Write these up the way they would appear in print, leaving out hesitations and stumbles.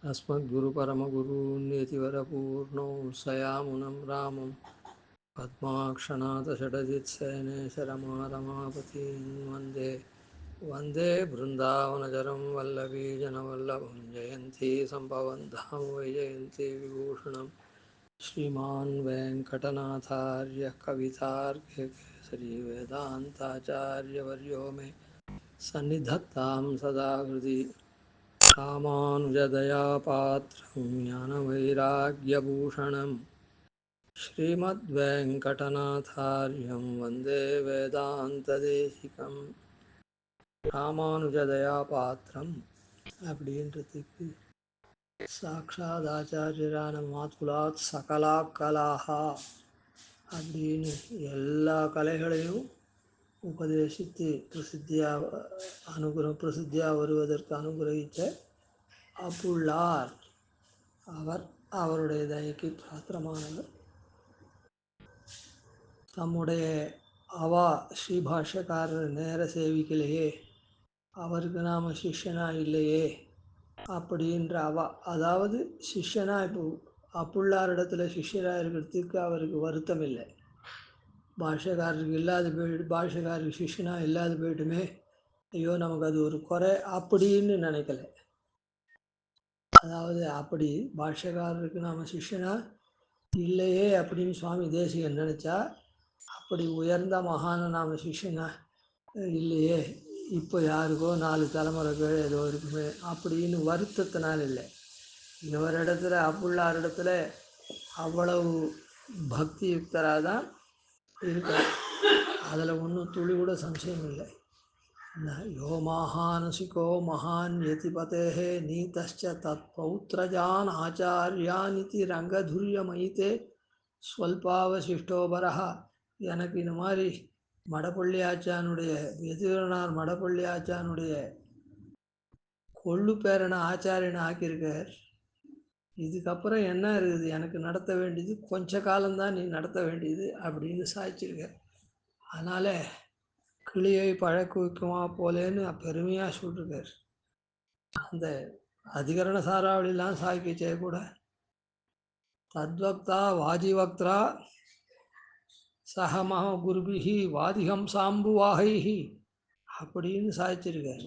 अस्मद्गुरुपरमगुरून्यतिवरपूर्णौ सयामुनं रामं पद्माक्षनाथषडजित्सेनेशरमारमापतीं वन्दे वन्दे बृन्दावनचरं वल्लवीजनवल्लभं जयन्ती सम्भवं धाम वैजयन्ती विभूषणं श्रीमान् वेङ्कटनाथार्यः कवितार्किककेसरी वेदान्ताचार्यवर्यो मे सन्निधत्तां सदा हृदि रामानुजदयापात्रं ज्ञानवैराग्यभूषणं श्रीमद्वेङ्कटनाथार्यं वन्दे वेदान्तदेशिकं ராமானுஜதயாபாத்திரம் அப்படின்றதுக்கு சாட்சாதாச்சாரியரான மாதுலாத் சகலா கலாஹா அப்படின்னு எல்லா கலைகளையும் உபதேசித்து பிரசித்தியாக வருவதற்கு அனுகிரகித்த அப்புள்ளார் அவருடைய தயைக்கு பாத்திரமானவர். தம்முடைய அவா ஸ்ரீபாஷ்யக்காரர் நேர சேவிக்கலையே, அவருக்கு நாம் சிஷ்யனா இல்லையே அப்படின்ற அதாவது சிஷ்யனா இப்போ அப்புள்ளாரிடத்துல சிஷ்யராக இருக்கிறதுக்கு அவருக்கு வருத்தம் இல்லை. பாஷ்யக்காரருக்கு பாஷ்யக்காரருக்கு சிஷ்யனா இல்லாது போயிட்டுமே, ஐயோ நமக்கு அது ஒரு குறை அப்படின்னு நினைக்கல. அதாவது அப்படி பாஷ்யக்காரருக்கு நாம் சிஷ்யனா இல்லையே அப்படின்னு சுவாமி தேசிகன் நினச்சா, அப்படி உயர்ந்த மகான நாம் சிஷ்யனா இல்லையே, இப்போ யாருக்கோ 4 தலைமுறைக்கு ஏதோ இருக்குமே அப்படின்னு வருத்தத்தினால் இல்லை. இவரிடத்துல அப்புள்ளாரிடத்துல அவ்வளவு பக்தி யுக்தராக தான் இருக்கார். அதில் ஒன்றும் துளி கூட சம்சயம் இல்லை. யோ மகானசிகோ மகான் யதிபதே நீதச்ச தத் பௌத்ரஜான் ஆச்சாரியான் இதி ரங்கதுரியமயித்தே ஸ்வல்பாவசிஷ்டோபரஹா. எனக்கு இந்த மாதிரி மடப்பள்ளி ஆச்சானுடைய எதிரனார் மடப்பள்ளி ஆச்சானுடைய கொள்ளு பேரனை ஆச்சாரியனை ஆக்கியிருக்கார். இதுக்கப்புறம் என்ன இருக்குது, எனக்கு நடத்த வேண்டியது கொஞ்ச காலம்தான் நீ நடத்த வேண்டியது அப்படின்னு சாய்ச்சிருக்க. அதனால் கிளியை பழக்க வைக்குமா போலேன்னு பெருமையாக சொல்லிருக்கார். அந்த அதிகரண சாராவளிலாம் சாய்க்கு செய்யக்கூட தத்வக்தா வாஜிவக்தா சகமஹ குருபிஹி வாதிகம் சாம்புவாகைஹி அப்படின்னு சாய்ச்சிருக்கார்.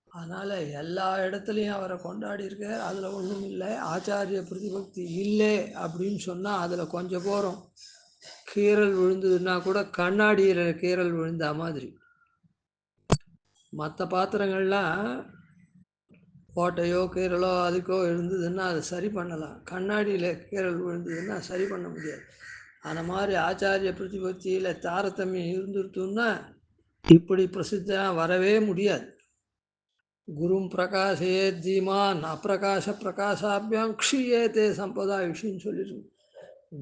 அதனால் எல்லா இடத்துலையும் அவரை கொண்டாடி இருக்கார். அதில் ஒன்றும் இல்லை, ஆச்சாரிய பிரதிபக்தி இல்லை அப்படின்னு சொன்னால் அதில் கொஞ்சம் போகிறோம். கீரல் விழுந்ததுன்னா கூட கண்ணாடியில் கீரல் விழுந்த மாதிரி. மற்ற பாத்திரங்கள்லாம் ஓட்டையோ கீரலோ அதுக்கோ இருந்ததுன்னா அதை சரி பண்ணலாம். கண்ணாடியில் கீரல் விழுந்ததுன்னா சரி பண்ண முடியாது. அந்த மாதிரி ஆச்சாரிய பிரதிபத்தியில் தாரதமியம் இருந்துருத்துன்னா இப்படி பிரசித்தமாக வரவே முடியாது. குரும் பிரகாசே தீமான் அப்பிரகாச பிரகாசாபியாம் க்ஷீயேதே சம்பதா விஷயம்னு சொல்லியிருக்கு.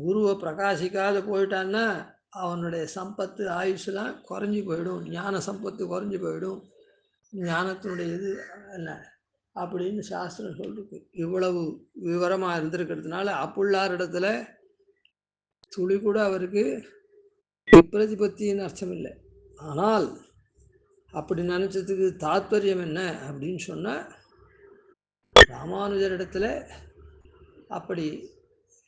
குருவை பிரகாசிக்காத போயிட்டான்னா அவனுடைய சம்பத்து ஆயுஷ்லாம் குறைஞ்சி போயிடும், ஞான சம்பத்து குறைஞ்சி போயிடும், ஞானத்தினுடைய இது என்ன அப்படின்னு சாஸ்திரம் சொல்லிருக்கு. இவ்வளவு விவரமாக இருந்திருக்கிறதுனால அப்புள்ளார் இடத்துல துளி கூட அவருக்கு பிரதிபத்தின்னு அர்த்தம் இல்லை. ஆனால் அப்படி நினச்சதுக்கு தாத்பரியம் என்ன அப்படின்னு சொன்னால், ராமானுஜரிடத்துல அப்படி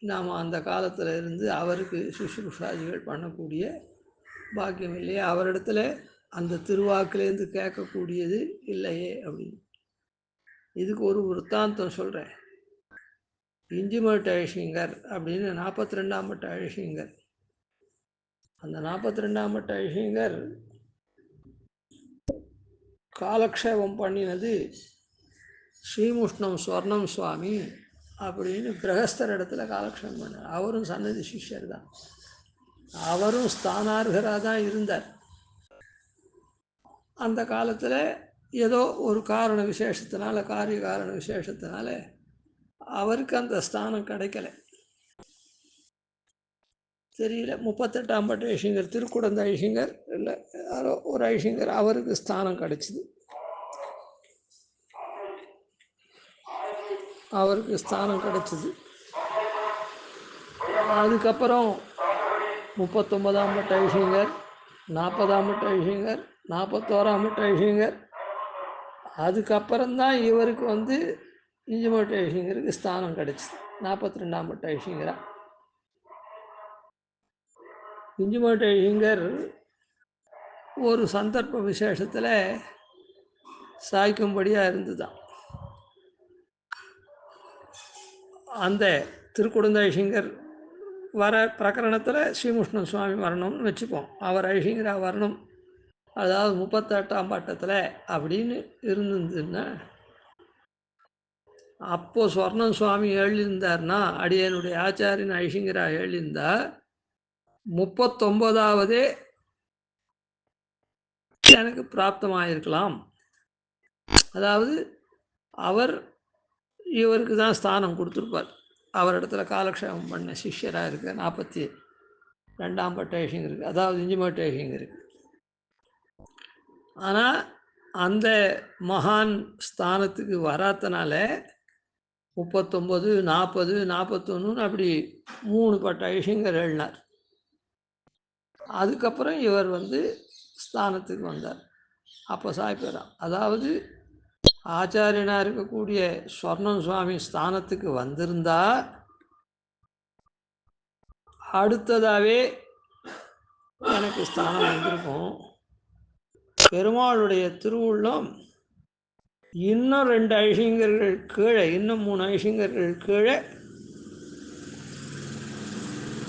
நாம் அந்த காலத்தில் இருந்து அவருக்கு சுஷ்ரூஷாதிகள் பண்ணக்கூடிய பாக்கியம் இல்லையே, அவரிடத்துல அந்த திருவாக்குலேருந்து கேட்கக்கூடியது இல்லையே அப்படின்னு. இதுக்கு ஒரு விற்த்தாந்தம் சொல்கிறேன். இஞ்சிமட்டு ஐஷிங்கர் அப்படின்னு 42ஆம் மட்ட ஐஷிங்கர். அந்த 42ஆம் மட்ட ஐஷிங்கர் காலக்ஷேபம் பண்ணினது ஸ்ரீமுஷ்ணம் ஸ்வர்ணம் சுவாமி அப்படின்னு கிரகஸ்தர் இடத்துல காலக்ஷேபம் பண்ணார். அவரும் சன்னதி சிஷ்யர் தான், அவரும் ஸ்தானார்கராக தான் இருந்தார். அந்த காலத்தில் ஏதோ ஒரு காரண விசேஷத்தினால காரிய காரண விசேஷத்தினால அவருக்கு அந்த ஸ்தானம் கிடைக்கல, தெரியல. 38ஆம் பட்ட ஐஷிங்கர் திருக்குடந்த ஐஷிங்கர் இல்லை யாரோ ஒரு ஐஷிங்கர் அவருக்கு ஸ்தானம் கிடைச்சிது. அவருக்கு ஸ்தானம் கிடைச்சிது. அதுக்கப்புறம் 39ஆம் மட்ட ஐஷிங்கர், 40ஆம் மட்ட ஐஷிங்கர், 41ஆம் மட்ட ஐஷிங்கர். அதுக்கப்புறம்தான் இவருக்கு இஞ்சிமோட்டை ஐஷிங்கருக்கு ஸ்தானம் கிடச்சிது. 42ஆம் பட்ட ஐஷிங்கரா. இஞ்சிமோட்டை ஐஷிங்கர் ஒரு சந்தர்ப்ப விசேஷத்தில் சாய்க்கும்படியாக இருந்துதான். அந்த திருக்குடந்தை ஐஷிங்கர் வர பிரகரணத்தில் ஸ்ரீமுஷ்ண சுவாமி வரணும்னு வச்சுப்போம். அவர் ஐஷிங்கரா வரணும், அதாவது 38ஆம் பட்டத்தில் அப்படின்னு இருந்ததுன்னா, அப்போது ஸ்வர்ணம் சுவாமி எழுந்தார்னா, அடியனுடைய ஆச்சாரியன் ஐஷிங்கரா எழுந்தார் 39ஆவதே எனக்கு பிராப்தமாயிருக்கலாம். அதாவது அவர் இவருக்கு தான் ஸ்தானம் கொடுத்துருப்பார். அவரிடத்துல காலக்ஷேபம் பண்ண சிஷ்யராக இருக்க 42ஆம் பட்ட ஐஷிங்கருக்கு, அதாவது இஞ்சிமோட்டை ஐஷிங்கருக்கு. ஆனால் அந்த மகான் ஸ்தானத்துக்கு வராதனால 39, 40, 41 அப்படி 3 பட்ட ஐஷிங்கர் எழுதினார். அதுக்கப்புறம் இவர் ஸ்தானத்துக்கு வந்தார். அப்போ சாய்ப்பேரா, அதாவது ஆச்சாரியனாக இருக்கக்கூடிய ஸ்வர்ணம் சுவாமி ஸ்தானத்துக்கு வந்திருந்தா அடுத்ததாகவே எனக்கு ஸ்தானம் வந்திருக்கும். பெருமாளுடைய திருவுள்ளம் இன்னும் 2 ஐஷிங்கர்கள் கீழே, இன்னும் 3 ஐஷிங்கர்கள் கீழே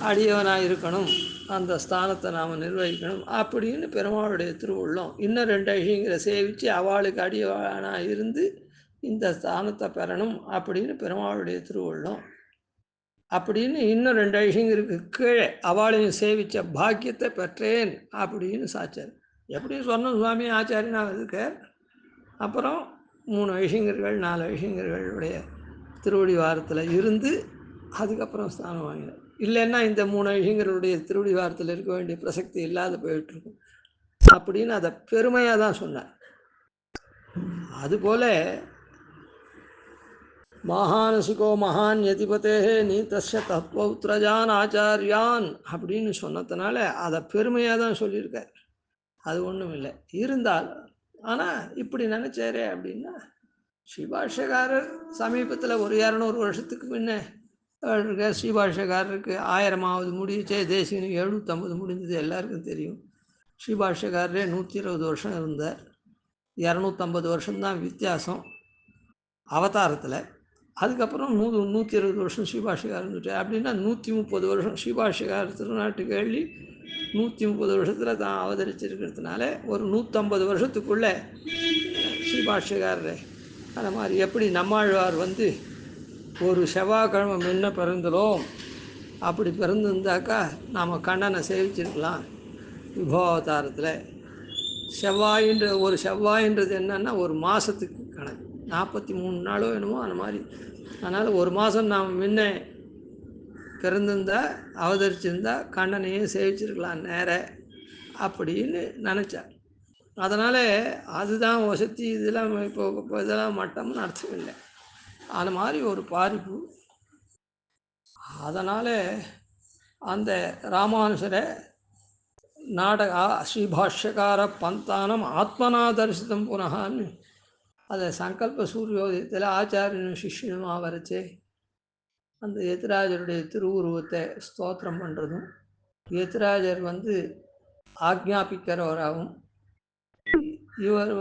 அடியவனாக இருக்கணும், அந்த ஸ்தானத்தை நாம் நிர்வகிக்கணும் அப்படின்னு பெருமாளுடைய திருவுள்ளம். இன்னும் 2 ஐஷிங்கரை சேவித்து அவளுக்கு அடியவனாக இருந்து இந்த ஸ்தானத்தை பெறணும் அப்படின்னு பெருமாளுடைய திருவுள்ளம். அப்படின்னு இன்னும் 2 ஐஷிங்கருக்கு கீழே அவளையும் சேவித்த பாக்கியத்தை பெற்றேன் அப்படின்னு சாச்சார். எப்படியும் சொன்ன சுவாமி ஆச்சாரியனாக இருக்கார். அப்புறம் 3 ஐஷிங்கர்கள் 4 ஐஷிங்கர்களுடைய திருவடி வாரத்தில் இருந்து அதுக்கப்புறம் ஸ்தானம் வாங்கினார். இல்லைன்னா இந்த 3 ஐஷிங்கர்களுடைய திருவடி வாரத்தில் இருக்க வேண்டிய பிரசக்தி இல்லாத போயிட்டுருக்கும் அப்படின்னு அதை பெருமையாக தான் சொன்னார். அதுபோல் மகானசுகோ மகான் யதிபதே நீ தஸ்ய தத்வௌத்ரஜான் ஆச்சாரியான் அப்படின்னு சொன்னதுனால அதை பெருமையாக தான் சொல்லியிருக்கார். அது ஒன்றும் இல்லை. இருந்தால் ஆனால் இப்படி நினச்சாரே அப்படின்னா, ஸ்ரீபாஷ்யக்காரர் சமீபத்தில் ஒரு 200 வருஷத்துக்கு முன்னே இருக்க ஸ்ரீபாஷ்யக்காரருக்கு 1000ஆவது முடிச்சே, தேசிகனுக்கு 750 முடிஞ்சது எல்லாருக்கும் தெரியும். ஸ்ரீபாஷ்யக்காரரே 120 வருஷம் இருந்தார். 250 வருஷம்தான் வித்தியாசம் அவதாரத்தில். அதுக்கப்புறம் 120 வருஷம் ஸ்ரீபாஷ்யக்காரர் இருந்துட்டார். அப்படின்னா 130 வருஷம் ஸ்ரீபாஷ்யக்காரர் திருநாட்டுக்கு எழுதி 130 வருஷத்தில் தான் அவதரிச்சிருக்கிறதுனால ஒரு 150 வருஷத்துக்குள்ளே ஸ்ரீபாஷ்யக்காரர் அந்த மாதிரி எப்படி நம்மாழ்வார் ஒரு செவ்வாய்க்கிழமை முன்ன பிறந்தலோம், அப்படி பிறந்திருந்தாக்கா நாம் கண்ணனை சேவிச்சிருக்கலாம் விபவாவதாரத்தில். செவ்வாயின்றது என்னன்னா ஒரு மாதத்துக்கு கணக்கு, 43 நாளோ என்னமோ அந்த மாதிரி. அதனால் ஒரு மாதம் நாம் முன்ன பிறந்திருந்தா அவதரிச்சிருந்தா கண்ணனையும் சேவிச்சிருக்கலாம் நேர அப்படின்னு நினச்சார். அதனால் அதுதான் வசதி, இதெல்லாம் இப்போ இதெல்லாம் மட்டம்னு அர்த்தம் இல்லை. அந்த மாதிரி ஒரு பாரிப்பு. அதனால் அந்த ராமானுசரை நாடக ஸ்ரீபாஷ்யக்கார பந்தானம் ஆத்மனா தரிசித்தம் புனகான்னு அதை சங்கல்ப சூரியோதயத்தில் ஆச்சாரியனும் சிஷ்யனும் வரைச்சே அந்த யதிராஜருடைய திருவுருவத்தை ஸ்தோத்திரம் பண்ணுறதும், யதிராஜர் ஆக்ஞாபிக்கிறவராகவும் இவர்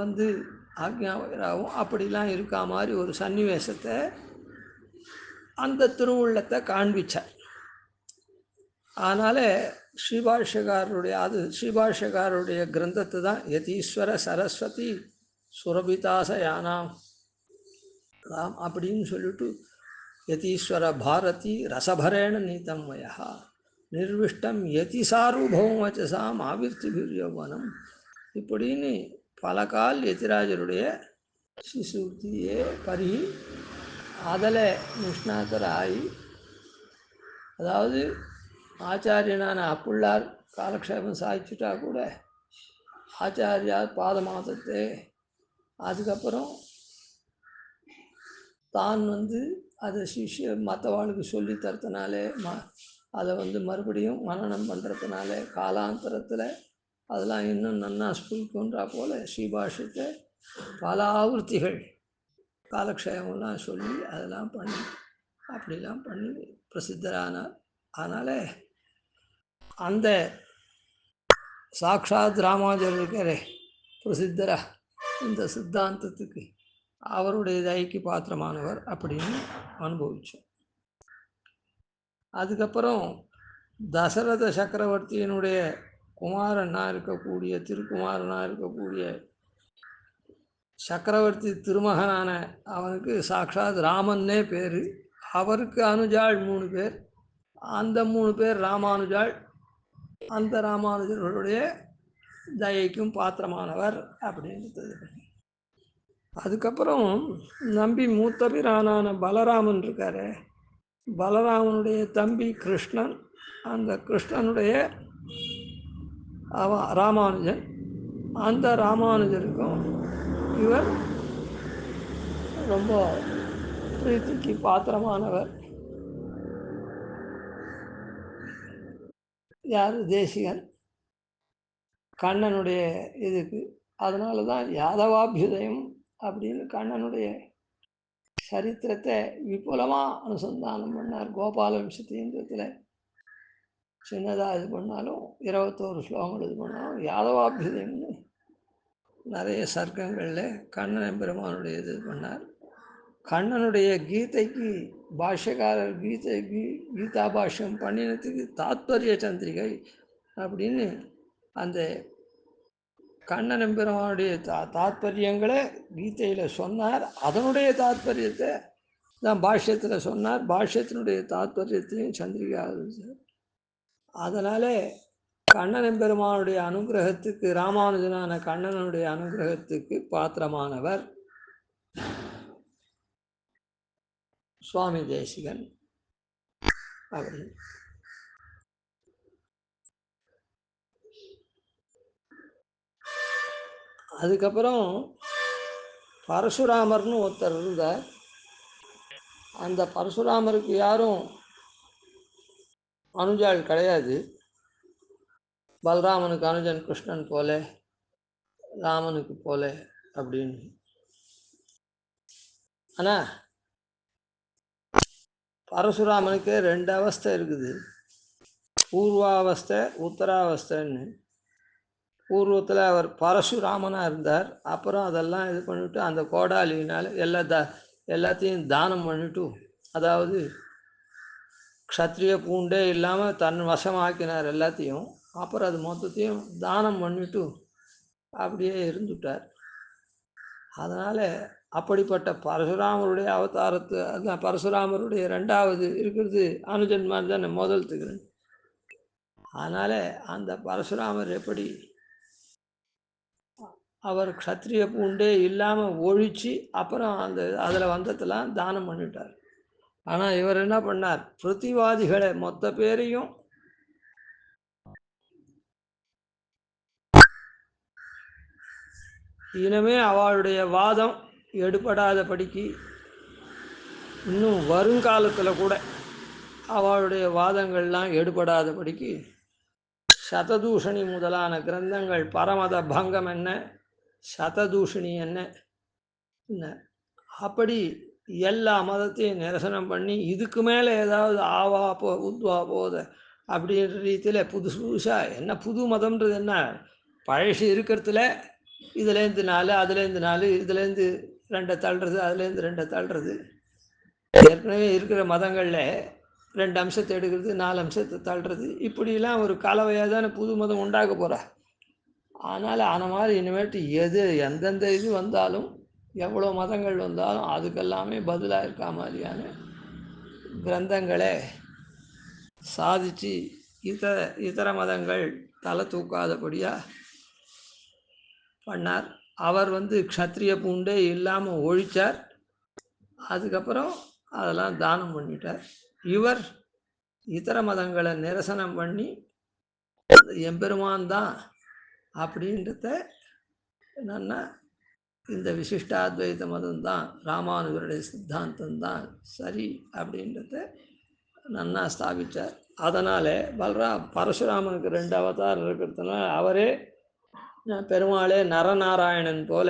ஆக்ஞாபகராகவும் அப்படிலாம் இருக்கா மாதிரி ஒரு சன்னிவேசத்தை அந்த திருவுள்ளத்தை காண்பிச்சார். அதனால் ஸ்ரீபாஷ்யக்காரருடைய கிரந்தத்தை தான் யதீஸ்வர சரஸ்வதி சுரபிதாசயானாம் அப்படின்னு சொல்லிட்டு யதீஸ்வர பாரதி ரசபரேண நீதம் வயா நிர்விஷ்டம் யதி சார்வபௌமச்சசாம் ஆவிர்த்திபிர்யௌவனம் இப்படின்னு பல கால் யதிராஜருடைய சிசுத்தியே பருகி அதில் நிஷ்ணாத்தராகி, அதாவது ஆச்சாரியனான அப்புள்ளார் காலக்ஷேபம் சாய்ச்சிட்டா கூட ஆச்சாரியார் பாதமாதத்தை அதுக்கப்புறம் தான் அதை மற்றவாளுக்கு சொல்லி தரத்தினாலே அதை மறுபடியும் மனனம் பண்ணுறதுனால காலாந்தரத்தில் அதெல்லாம் இன்னும் நன்னா ஸ்புல்கொன்றா போல் ஸ்ரீபாஷ்யத்தை பல ஆவர்த்திகள் காலக்ஷேமம்லாம் சொல்லி அதெல்லாம் பண்ணி அப்படிலாம் பண்ணி பிரசித்தரானார். அதனால் அந்த சாக்ஷாத் ராமானுஜர் இருக்கிற பிரசித்தரா இந்த சித்தாந்தத்துக்கு அவருடைய தயக்கு பாத்திரமானவர் அப்படின்னு அனுபவித்தோம். அதுக்கப்புறம் தசரத சக்கரவர்த்தியினுடைய குமாரனாக இருக்கக்கூடிய திருக்குமாரனாக இருக்கக்கூடிய சக்கரவர்த்தி திருமகனான அவனுக்கு சாக்ஷாத் ராமன்னே பேர். அவருக்கு அனுஜாள் 3 பேர். அந்த 3 பேர் ராமானுஜாள். அந்த ராமானுஜர்களுடைய தயைக்கும் பாத்திரமானவர் அப்படின்றது. அதுக்கப்புறம் நம்பி மூத்த பிரானான பலராமன் இருக்காரு. பலராமனுடைய தம்பி கிருஷ்ணன். அந்த கிருஷ்ணனுடைய ராமானுஜன். அந்த ராமானுஜருக்கும் இவர் ரொம்ப பிரீத்திக்கு பாத்திரமானவர். யார்? தேசிகன். கண்ணனுடைய இதுக்கு அதனால தான் யாதவாபியுதயம் அப்படின்னு கண்ணனுடைய சரித்திரத்தை விபுலமாக அனுசந்தானம் பண்ணார். கோபால வம்சத்தீந்திரத்தில் சின்னதாக இது பண்ணாலும் 21 ஸ்லோகங்கள் இது பண்ணாலும் யாதவாபியுதயம்னு நிறைய சர்க்கங்களில் கண்ணன் பெருமானுடைய இது பண்ணார். கண்ணனுடைய கீதைக்கு பாஷ்யக்காரர் கீதா பாஷ்யம் பண்ணினதுக்கு தாத்பரிய சந்திரிகை அப்படின்னு அந்த கண்ணன் எம்பெருமானுடைய தாத்பரியங்களை கீதையில் சொன்னார். அதனுடைய தாத்பரியத்தை தான் பாஷ்யத்தில் சொன்னார். பாஷ்யத்தினுடைய தாத்பரியத்தையும் சந்திரிகா. அதனால் கண்ணன் எம்பெருமானுடைய அனுகிரகத்துக்கு ராமானுஜனான கண்ணனுடைய அனுகிரகத்துக்கு பாத்திரமானவர் சுவாமி தேசிகன் அப்படின்னு. அதுக்கப்புறம் பரசுராமர்னு ஒருத்தர் இருந்தார். அந்த பரசுராமருக்கு யாரும் அனுஜாள் கிடையாது. பலராமனுக்கு அனுஜன் கிருஷ்ணன் போல, ராமனுக்கு போல அப்படின்னு. ஆனால் பரசுராமனுக்கு 2 அவஸ்தை இருக்குது. பூர்வாவஸ்தை, உத்தராவஸ்தைன்னு. பூர்வத்தில் அவர் பரசுராமனாக இருந்தார். அப்புறம் அதெல்லாம் இது பண்ணிவிட்டு அந்த கோடாலினால் எல்லாத்தையும் தானம் பண்ணிவிட்டு, அதாவது க்ஷத்ரிய பூண்டே இல்லாமல் தன் வசமாக்கினார் எல்லாத்தையும். அப்புறம் அது மொத்தத்தையும் தானம் பண்ணிவிட்டு அப்படியே இருந்துட்டார். அதனால் அப்படிப்பட்ட பரசுராமருடைய அவதாரத்து அதுதான் பரசுராமருடைய 2வது இருக்கிறது அனுஜன் மாதிரி தானே முதல்த்துக்கு. அதனால் அந்த பரசுராமர் எப்படி அவர் க்ஷத்ரிய பூண்டே இல்லாமல் ஒழித்து அப்புறம் அதில் வந்ததெல்லாம் தானம் பண்ணிட்டார். ஆனால் இவர் என்ன பண்ணார்? பிரதிவாதிகளை மொத்த பேரையும் இனிமே அவளுடைய வாதம் எடுபடாதபடிக்கு இன்னும் வருங்காலத்தில் கூட அவளுடைய வாதங்கள்லாம் எடுபடாதபடிக்கு சததூஷணி முதலான கிரந்தங்கள் பரமத பங்கம் என்ன, சததூஷணி என்ன, அப்படி எல்லா மதத்தையும் நிரசனம் பண்ணி இதுக்கு மேலே ஏதாவது ஆவா உத்வா போத அப்படின்ற ரீதியில் புதுசாக என்ன புது மதம்ன்றது என்ன, பழசு இருக்கிறதுல இதுலேருந்து 4 அதுலேருந்து 4 இதுலேருந்து 2 தள்ளுறது அதுலேருந்து 2 தள்ளுறது. ஏற்கனவே இருக்கிற மதங்களில் 2 அம்சத்தை எடுக்கிறது 4 அம்சத்தை தள்ளுறது இப்படிலாம் ஒரு கலவையாக தானே புது மதம் உண்டாக்க போகிறா. அதனால் அந்த மாதிரி இனிமேட்டு எந்தெந்த இது வந்தாலும் எவ்வளோ மதங்கள் வந்தாலும் அதுக்கெல்லாமே பதிலாக இருக்கா மாதிரியான கிரந்தங்களை சாதித்து இதர மதங்கள் தலை தூக்காதபடியாக பண்ணார். அவர் க்ஷத்ரிய பூண்டே இல்லாமல் ஒழித்தார். அதுக்கப்புறம் அதெல்லாம் தானம் பண்ணிட்டார். இவர் இதர மதங்களை நிரசனம் பண்ணி எம்பெருமான் தான் அப்படின்றத என்னன்னா இந்த விசிஷ்டாத்வைத மதம்தான் ராமானுஜருடைய சித்தாந்தம்தான் சரி அப்படின்றத நன்னா ஸ்தாபித்தார். அதனால் பரசுராமனுக்கு 2 அவதாரம் இருக்கிறதுனால அவரே பெருமாளே நரநாராயணன் போல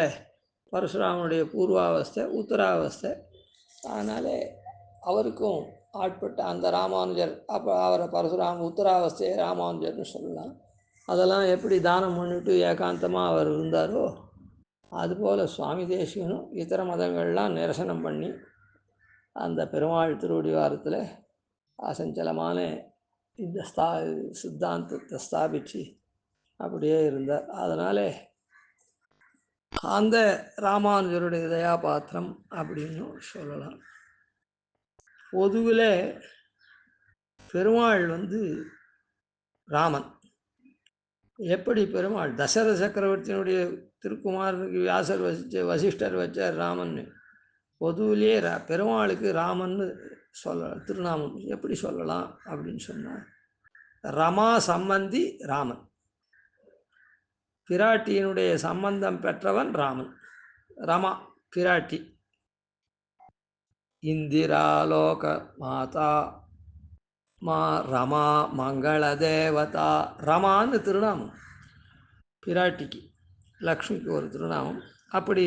பரசுராமனுடைய பூர்வாவஸ்தை உத்தராவஸ்தை. அதனால் அவருக்கும் ஆட்பட்ட அந்த ராமானுஜர், அப்போ அவரை பரசுராம உத்தராவஸ்தையை ராமானுஜர்னு சொல்லலாம். அதெல்லாம் எப்படி தானம் பண்ணிட்டு ஏகாந்தமாக அவர் இருந்தாரோ அதுபோல் சுவாமி தேசிகனும் இதர மதங்கள்லாம் நிரசனம் பண்ணி அந்த பெருமாள் திருவடிவாரத்தில் அசஞ்சலமான இந்த சித்தாந்தத்தை ஸ்தாபித்து அப்படியே இருந்தார். அதனால் அந்த ராமானுஜருடைய தயாபாத்திரம் அப்படின்னு சொல்லலாம். பொதுவில் பெருமாள் ராமன் எப்படி பெருமாள் தசரத சக்கரவர்த்தியினுடைய திருக்குமாரனுக்கு வியாசர் வசிஷ்டர் வச்சார் ராமன்னு. பொதுவிலே பெருமாளுக்கு ராமன்னு திருநாமம் எப்படி சொல்லலாம் அப்படின்னு சொன்னார். ரமா சம்பந்தி ராமன், பிராட்டியினுடைய சம்பந்தம் பெற்றவன் ராமன். ரமா பிராட்டி, இந்திராலோக மாதா மா ரமா மங்கள தேவதா. ரமான்னு திருநாமம் பிராட்டிக்கு, லக்ஷ்மிக்கு ஒரு திருநாமம். அப்படி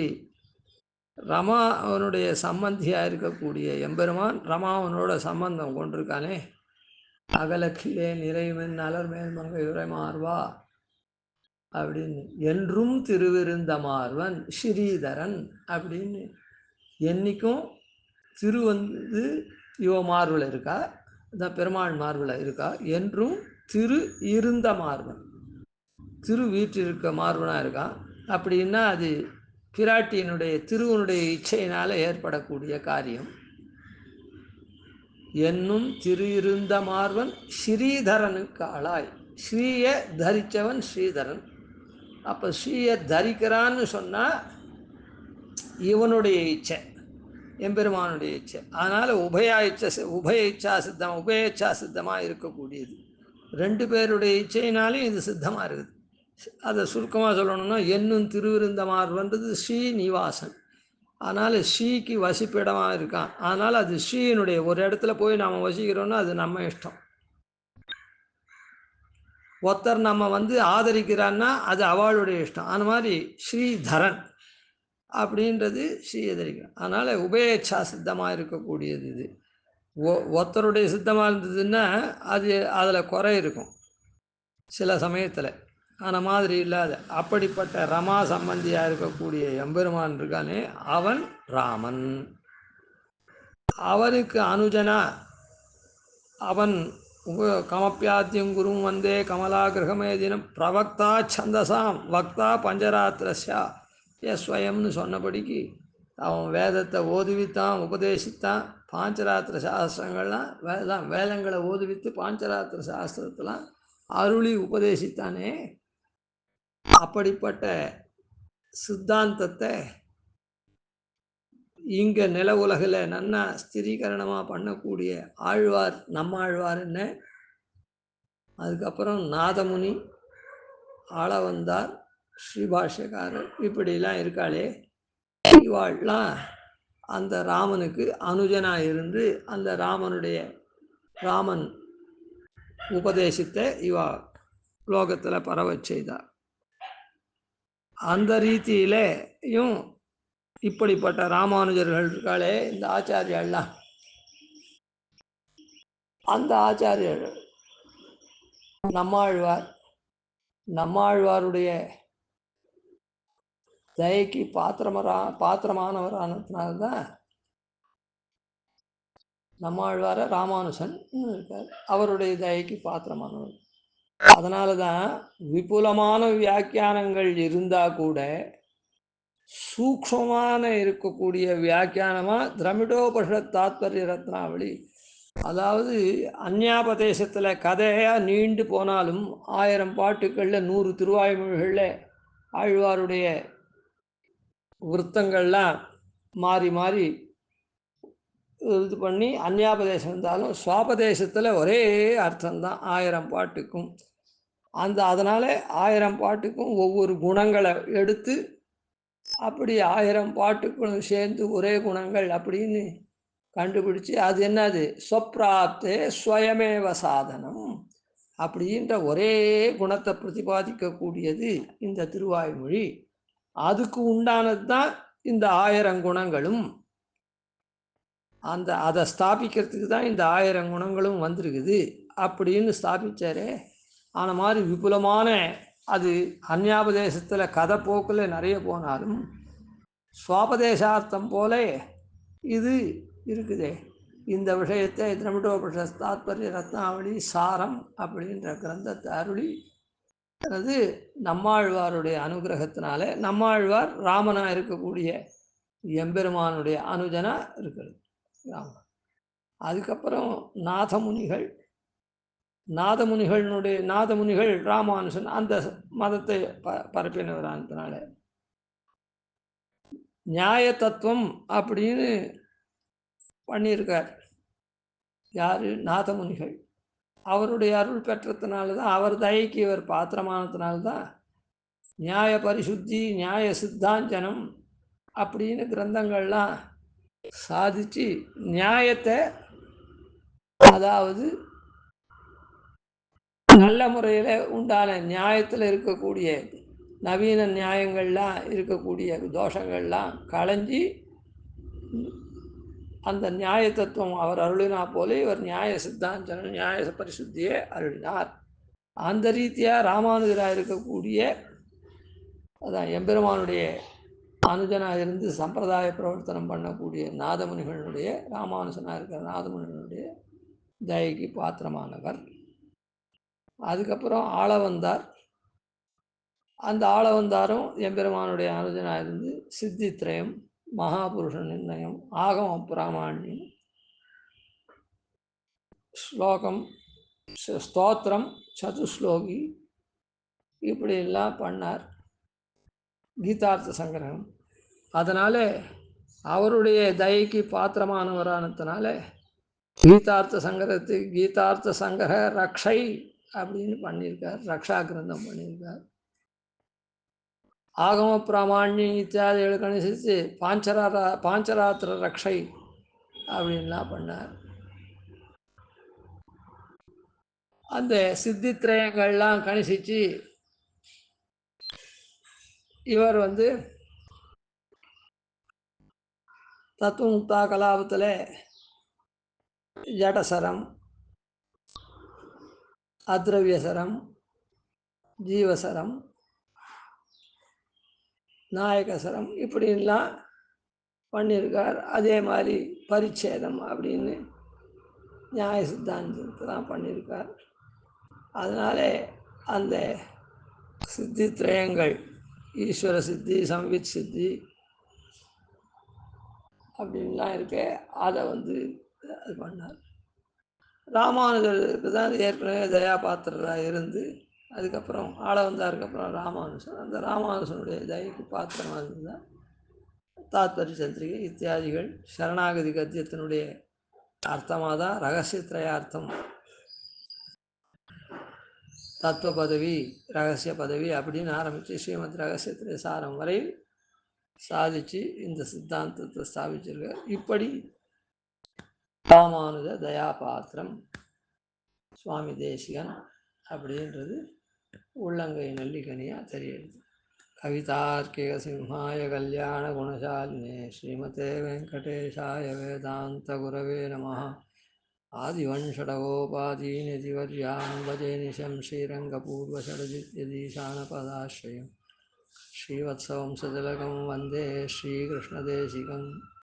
ரமா அவனுடைய சம்பந்தியாக இருக்கக்கூடிய எம்பெருமான் ரமாவனோட சம்பந்தம் கொண்டிருக்கானே. அகலக்கிலே நிறைவன் அலர்மேல் மங்கை உரைமார்வா அப்படின்னு என்றும் திருவிருந்த மார்வன் ஸ்ரீதரன் அப்படின்னு என்றைக்கும் திரு இவ மார்பில் இருக்கா, இந்த பெருமாள் மார்பில் இருக்கா. என்றும் திரு இருந்த மார்பன், திரு வீற்றிருக்க மார்பனாக இருக்கான். அப்படின்னா அது பிராட்டியினுடைய திருவனுடைய இச்சையினால் ஏற்படக்கூடிய காரியம். என்னும் திரு இருந்த மார்வன் ஸ்ரீதரனுக்கு ஆளாய். ஸ்ரீயை தரித்தவன் ஸ்ரீதரன். அப்போ ஸ்ரீயை தரிக்கிறான்னு சொன்னால் இவனுடைய இச்சை, எம்பெருமானுடைய இச்சை. அதனால் உபய இச்சா சித்தமாக இருக்கக்கூடியது. ரெண்டு பேருடைய இச்சையினாலும் இது சித்தமாக இருக்குது. அதை சுருக்கமாக சொல்லணும்னா என்னும் திருவிருந்த மார்பன்றது ஸ்ரீநிவாசன். அதனால் ஸ்ரீக்கு வசிப்பிடமாக இருக்கான். அதனால் அது ஸ்ரீயினுடைய ஒரு இடத்துல போய் நாம் வசிக்கிறோன்னா அது நம்ம இஷ்டம். ஒருத்தர் நம்ம ஆதரிக்கிறான்னா அது அவளுடைய இஷ்டம். அந்த மாதிரி ஸ்ரீதரன் அப்படின்றது ஸ்ரீ எதிரிக்கிறான். அதனால் உபயேட்சா சித்தமாக இருக்கக்கூடியது இது. ஒருத்தருடைய சித்தமாக இருந்ததுன்னா அது அதில் குறை இருக்கும் சில சமயத்தில். அந்த மாதிரி இல்லாத அப்படிப்பட்ட ரமா சம்பந்தியாக இருக்கக்கூடிய எம்பெருமான் இருக்கானே அவன் ராமன். அவனுக்கு அனுஜனா அவன் கமப்பியாத்தியம் குரும் வந்தே கமலா கிரகமே தினம் பிரவக்தா சந்தசாம் வக்தா பஞ்சராத்திரஸ்யா ஸ்வயம்னு சொன்னபடிக்கு அவன் வேதத்தை ஓதுவித்தான், உபதேசித்தான். பாஞ்சராத்திர சாஸ்திரங்கள்லாம் வேதங்களை ஓதுவித்து பாஞ்சராத்திர சாஸ்திரத்தெல்லாம் அருளி உபதேசித்தானே. அப்படிப்பட்ட சித்தாந்தத்தை இங்கே நில உலகில் நன்னா ஸ்திரீகரணமாக பண்ணக்கூடிய ஆழ்வார் நம்மாழ்வார் என்ன, அதுக்கப்புறம் நாதமுனி, ஆளவந்தார், ஸ்ரீபாஷ்யக்காரர், இப்படிலாம் இருக்காளே. இவாள்லாம் அந்த ராமனுக்கு அனுஜனாக இருந்து அந்த ராமன் உபதேசத்தை இவா லோகத்தில் பரவச் செய்தார். அந்த ரீதியிலையும் இப்படிப்பட்ட ராமானுஜர்கள் இருக்காளே இந்த ஆச்சாரியெல்லாம், அந்த ஆச்சாரியர்கள் நம்மாழ்வாருடைய தயைக்கு பாத்திரமானவரானதுனால்தான் நம்மாழ்வார ராமானுஜன் இருக்கார். அவருடைய தயைக்கு பாத்திரமானவர். அதனால தான் விபுலமான வியாக்கியானங்கள் இருந்தால் கூட சூக்ஷ்மமான இருக்கக்கூடிய வியாக்கியானமாக திரமிடோபனிஷத் தாத்பரிய ரத்னாவளி, அதாவது அந்யாபதேசத்தில் கதையாக நீண்டு போனாலும் 1000 பாட்டுக்களில் 100 திருவாய்மொழிகளில் ஆழ்வாருடைய விருத்தங்கள்லாம் மாறி மாறி இது பண்ணி அந்யாபதேசம் இருந்தாலும் சுவாபதேசத்தில் ஒரே அர்த்தம்தான் 1000 பாட்டுக்கும். அதனால் 1000 பாட்டுக்கும் ஒவ்வொரு குணங்களை எடுத்து அப்படி 1000 பாட்டுக்களும் சேர்ந்து ஒரே குணங்கள் அப்படின்னு கண்டுபிடிச்சி அது என்னது ஸ்வப்ராப்தே ஸ்வயமேவ சாதனம் அப்படின்ற ஒரே குணத்தை பிரதிபாதிக்கக்கூடியது இந்த திருவாய்மொழி. அதுக்கு உண்டானது தான் இந்த 1000 குணங்களும் அதை ஸ்தாபிக்கிறதுக்கு தான் இந்த 1000 குணங்களும் வந்திருக்குது அப்படின்னு ஸ்தாபிச்சாரே. ஆன மாதிரி விபுலமான அது அந்யாபதேசத்தில் கதை போக்கில் நிறைய போனாலும் சுவாபதேசார்த்தம் போல இது இருக்குதே. இந்த விஷயத்தை திரமிடோபனிஷத் தாத்பரிய ரத்னாவளி சாரம் அப்படின்ற கிரந்தத்தை அருளி அது நம்மாழ்வாருடைய அனுகிரகத்தினால, நம்மாழ்வார் ராமனாக இருக்கக்கூடிய எம்பெருமானுடைய அனுஜனா இருக்கிறது ராமன். அதுக்கப்புறம் நாதமுனிகள் ராமானுஜன் அந்த மதத்தை பரப்பினவரானதுனால நியாய தத்துவம் அப்படின்னு பண்ணியிருக்கார். யார்? நாதமுனிகள். அவருடைய அருள் பெற்றதுனால தான், அவர் தயைக்கு இவர் பாத்திரமானதுனால்தான் நியாய பரிசுத்தி நியாய சித்தாஞ்சனம் அப்படின்னு கிரந்தங்கள்லாம் சாதித்து நியாயத்தை, அதாவது நல்ல முறையில் உண்டான நியாயத்தில் இருக்கக்கூடிய நவீன நியாயங்கள்லாம் இருக்கக்கூடிய தோஷங்கள்லாம் களைஞ்சி அந்த நியாய தத்துவம் அவர் அருளினா போல இவர் நியாய சித்தாந்தம் நியாய பரிசுத்தியை அருளினார். அந்த ரீதியாக ராமானுஜராக இருக்கக்கூடிய அதான் எம்பெருமானுடைய அனுஜனாக இருந்து சம்பிரதாய பிரவர்த்தனம் பண்ணக்கூடிய நாதமுனிகளுடைய ராமானுஜனாக இருக்கிற நாதமுனிகளுடைய தயைக்கு பாத்திரமானவர். அதுக்கப்புறம் ஆளவந்தார். அந்த ஆளவந்தாரும் எம்பெருமானுடைய அனுஜனாக இருந்து சித்தித்ரயம், மகாபுருஷ நிர்ணயம், ஆகம பிராமாண்யம், ஸ்லோகம், ஸ்தோத்திரம், சதுஸ்லோகி இப்படியெல்லாம் பண்ணார். கீதார்த்த சங்கிரகம். அதனால் அவருடைய தயைக்கு பாத்திரமானவரானதுனால கீதார்த்த சங்கிரக ரக்ஷை அப்படின்னு பண்ணியிருக்கார். ரக்ஷா கிரந்தம் பண்ணியிருக்கார். ஆகம பிராமாண்யம் இத்தியாதிகளுக்கு அனுசரித்து பாஞ்சராத்திர ரக்ஷை அப்படின்லாம் பண்ணார். அந்த சித்தித்ரயங்கள்லாம் கணிசித்து இவர் தத்துவமுக்தா கலாபத்தில் ஜடசரம், அத்ரவியசரம், ஜீவசரம், நாயகசரம் இப்படின்லாம் பண்ணியிருக்கார். அதே மாதிரி பரிச்சேதம் அப்படின்னு நியாய சித்தாந்தத்தை தான் பண்ணியிருக்கார். அதனால அந்த சித்தித்ரயங்கள் ஈஸ்வர சித்தி, சம்வித் சித்தி அப்படின்லாம் இருக்க அதை அது பண்ணார். ராமானுஜருக்கு தான் ஏற்கனவே தயாபாத்திரராக இருந்து அதுக்கப்புறம் ஆளவந்தாருக்கப்புறம் ராமானுஜன். அந்த ராமானுஜனுடைய தயைக்கு பாத்திரமாக இருந்ததுதான் தாத்பரிய சந்திரிகை இத்தியாதிகள். சரணாகதி கத்தியத்தினுடைய அர்த்தமாக தான் ரகசியத்திரயார்த்தம், தத்துவ பதவி, ரகசிய பதவி அப்படின்னு ஆரம்பித்து ஸ்ரீமத் ரகசியத்திரை சாரம் வரை சாதித்து இந்த சித்தாந்தத்தை ஸ்தாபிச்சிருக்கார். இப்படி ராமானுஜ தயாபாத்திரம் சுவாமி தேசிகன் அப்படின்றது உள்ளங்கை நல்லிக்கனியாக தெரியுது. கவிதார்க்கிக சிம்ஹாய கல்யாண குணசாலினே ஸ்ரீமதே வெங்கடேஷாய வேதாந்த குரவே நமः. ஆதிவன்ஷடகோபாதீனிதிவர்யாம் வஜே நிஷம் ஸ்ரீரங்கபூர்வஷடஜித்யதீசானபதாஸ்ரயம் ஸ்ரீவத்சவம் சதிலகம் வந்தே ஸ்ரீகிருஷ்ணதேசிகம்.